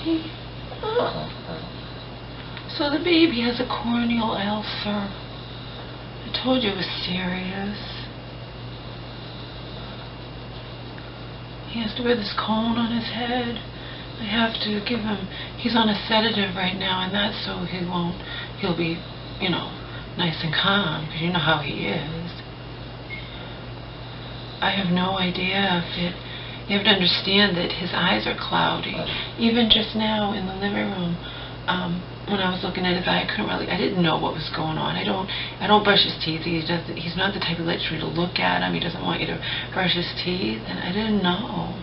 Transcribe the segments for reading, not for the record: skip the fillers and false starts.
baby. Oh. So the baby has a corneal ulcer. I told you it was serious. He has to wear this cone on his head. I have to give him, he's on a sedative right now, and that's so he'll be, you know, nice and calm, because you know how he is. I have no idea if it, you have to understand that his eyes are cloudy. Even just now in the living room, when I was looking at his eye, I didn't know what was going on. I don't brush his teeth. He's not the type who lets you to look at him. He doesn't want you to brush his teeth, and I didn't know.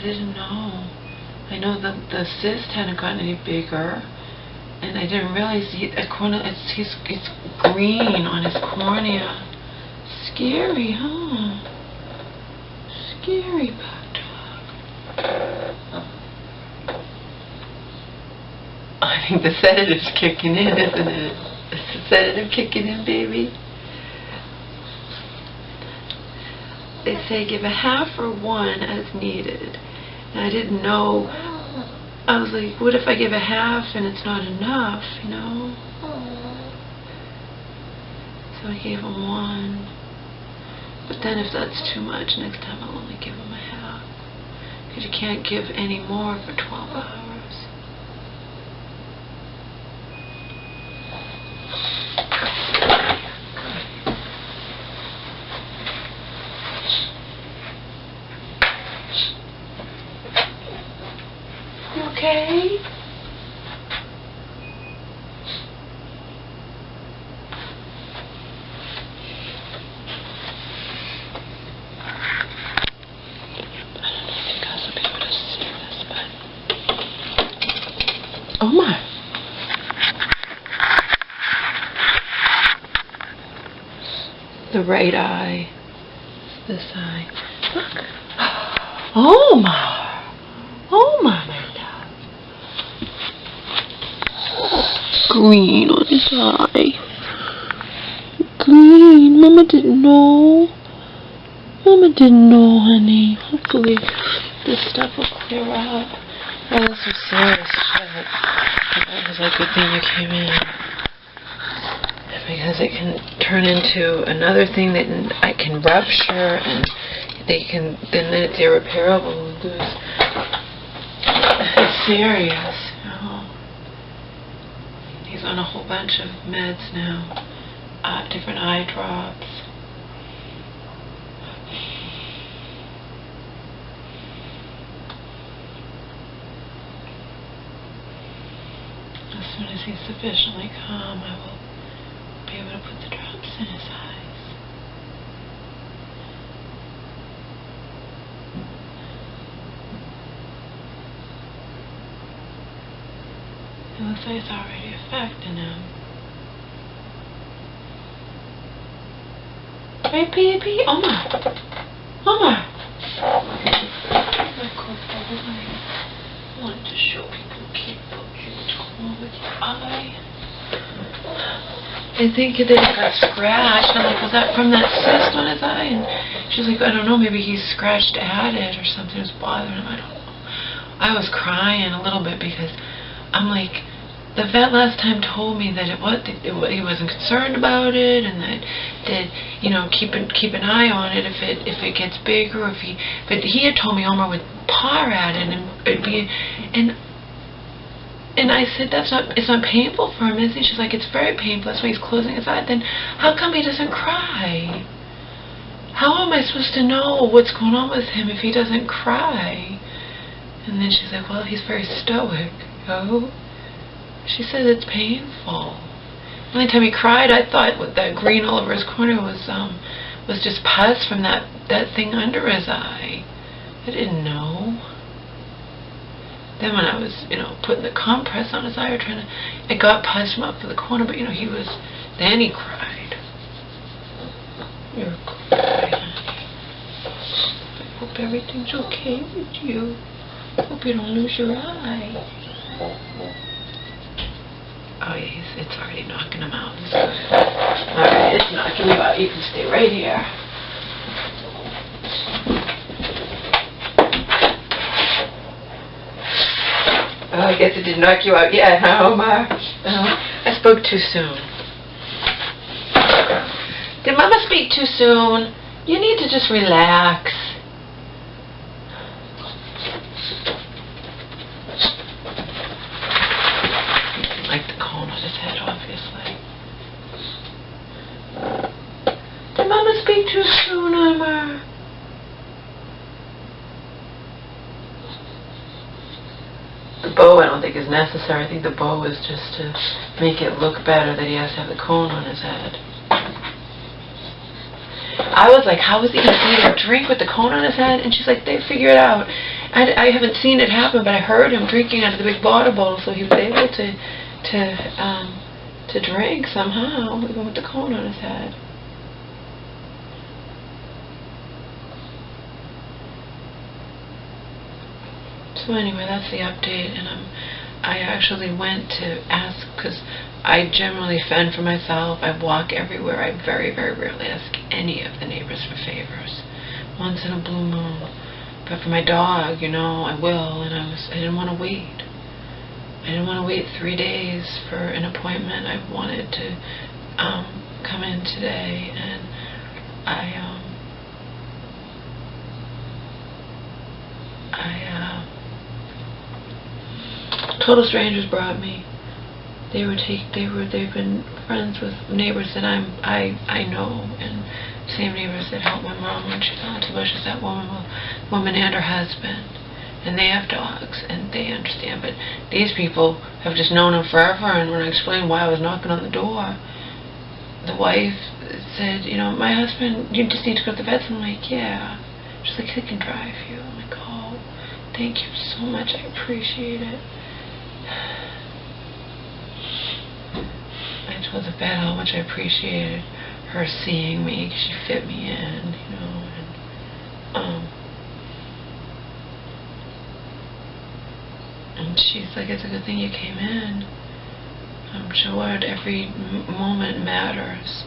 I know that the cyst hadn't gotten any bigger, and I didn't realize it's green on his cornea. Scary, huh? Scary, bug dog. I think the sedative's kicking in, isn't it? Is the sedative kicking in, baby? They say give a half or one as needed. And I didn't know. I was like, what if I give a half and it's not enough, you know? So I gave him one. But then if that's too much, next time I'll only give him a half. Because you can't give any more for 12 hours. You okay? Oh my. The right eye. This eye. Look. Oh my. Oh my, my love. Green on his eye. Green. Mama didn't know. Mama didn't know, honey. Hopefully this stuff will clear up. Oh, this was serious shit. It was like, good thing you came in. Because it can turn into another thing that I can rupture, and then it's irreparable. It's serious, you know. He's on a whole bunch of meds now, different eye drops. As soon as he's sufficiently calm, I will be able to put the drops in his eyes. It looks like it's already affecting him. Right, baby? Oh my. Oh my. I wanted to show people what's going on with your eye. I think that it got scratched. I'm like, was that from that cyst on his eye? And she's like, I don't know, maybe he scratched at it or something was bothering him. I don't know. I was crying a little bit because I'm like, the vet last time told me that he wasn't concerned about it, and that you know, keep an eye on it if it gets bigger, but he had told me Omar would paw at it and it'd be, and I said, it's not painful for him, is it? She's like, it's very painful, that's why he's closing his eye. Then how come he doesn't cry? How am I supposed to know what's going on with him if he doesn't cry? And then she's like, well, he's very stoic, you know? She said it's painful. The only time he cried, I thought with that green all over his corner was just pus from that thing under his eye. I didn't know. Then when I was, you know, putting the compress on his eye, it got pus from up to the corner, but you know, then he cried. You're crying. I hope everything's okay with you. Hope you don't lose your eye. Oh yeah, it's already knocking him out. Alright, it's knocking you out. You can stay right here. Oh, I guess it didn't knock you out yet, huh, Omar? I spoke too soon. Did Mama speak too soon? You need to just relax. Like the cone on his head, obviously. Did Mama speak too soon, Omar? The bow I don't think is necessary. I think the bow is just to make it look better that he has to have the cone on his head. I was like, how was he going to eat or drink with the cone on his head? And she's like, they figure it out. I haven't seen it happen, but I heard him drinking out of the big water bottle, so he was able to drink somehow, even with the cone on his head. So anyway, that's the update, and I actually went to ask, because I generally fend for myself. I walk everywhere. I very, very rarely ask any of the neighbors for favors. Once in a blue moon. But for my dog, you know, I will, and I didn't want to wait. I didn't want to wait 3 days for an appointment. I wanted to come in today, and total strangers brought me. They've been friends with neighbors that I know, and same neighbors that helped my mom when she fell into bushes. That woman and her husband, and they have dogs, and they understand. But these people have just known him forever. And when I explained why I was knocking on the door, the wife said, you know, my husband, you just need to go to the vet. I'm like, yeah. She's like, he can drive you. I'm like, oh, thank you so much. I appreciate it. I told the vet how much I appreciated her seeing me, because she fit me in, you know, and she's like, it's a good thing you came in. I'm sure every moment matters.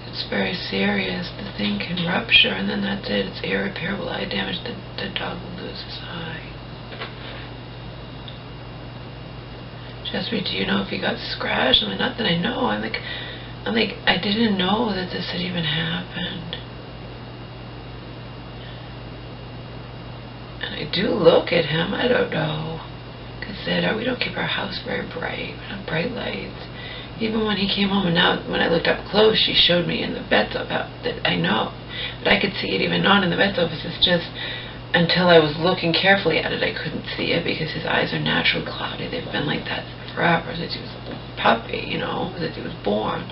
It's very serious. The thing can rupture, and then that's it. It's irreparable eye damage. The dog will lose his eye. She asked me, do you know if he got scratched? I'm like, not that I know. I'm like, I didn't know that this had even happened. And I do look at him. I don't know. Because we don't keep our house very bright. We don't have bright lights. Even when he came home, and now when I looked up close, she showed me in the vet's office that I know. But I could see it even not in the vet's office. It's just until I was looking carefully at it, I couldn't see it, because his eyes are naturally cloudy. They've been like that forever, since he was a puppy, you know, since he was born.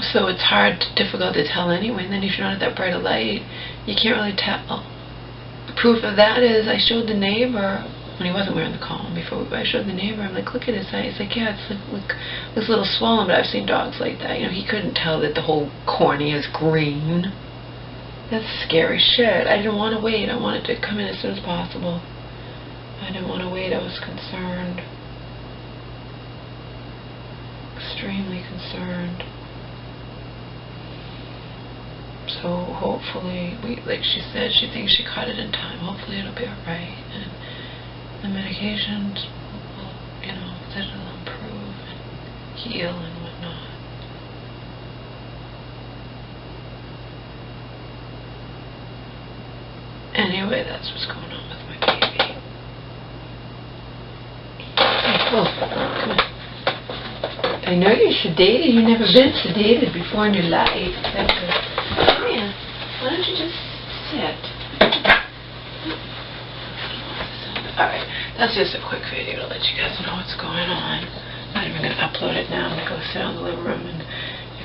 So it's difficult to tell anyway. And then if you're not at that bright a light, you can't really tell. The proof of that is I showed the neighbor, when he wasn't wearing the cone, I showed the neighbor, I'm like, look at his eye. He's like, yeah, it's like a little swollen, but I've seen dogs like that. You know, he couldn't tell that the whole cornea is green. That's scary shit. I didn't want to wait. I wanted to come in as soon as possible. I didn't want to wait. I was concerned. Extremely concerned. So hopefully, like she said, she thinks she caught it in time. Hopefully it'll be alright. And the medications will, you know, that it'll improve and heal and whatnot. Anyway, that's what's going on with my baby. Oh, come on. I know you're sedated. You've never been sedated before in your life. That's good. Come here. Why don't you just sit? Alright, that's just a quick video to let you guys know what's going on. I'm not even going to upload it now. I'm going to go sit in the living room, and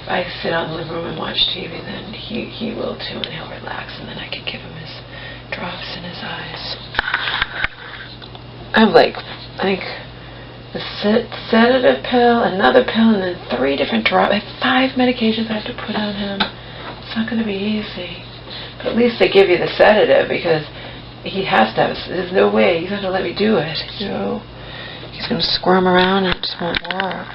if I sit out in the living room and watch TV, then he will too, and he'll relax, and then I can give him his drops in his eyes. I have like, I think, a sedative pill, another pill, and then 3 different drops. I have 5 medications I have to put on him. It's not going to be easy. But at least they give you the sedative, because he has to have, there's no way, he's going to let me do it. You know, he's going to squirm around and it just won't work.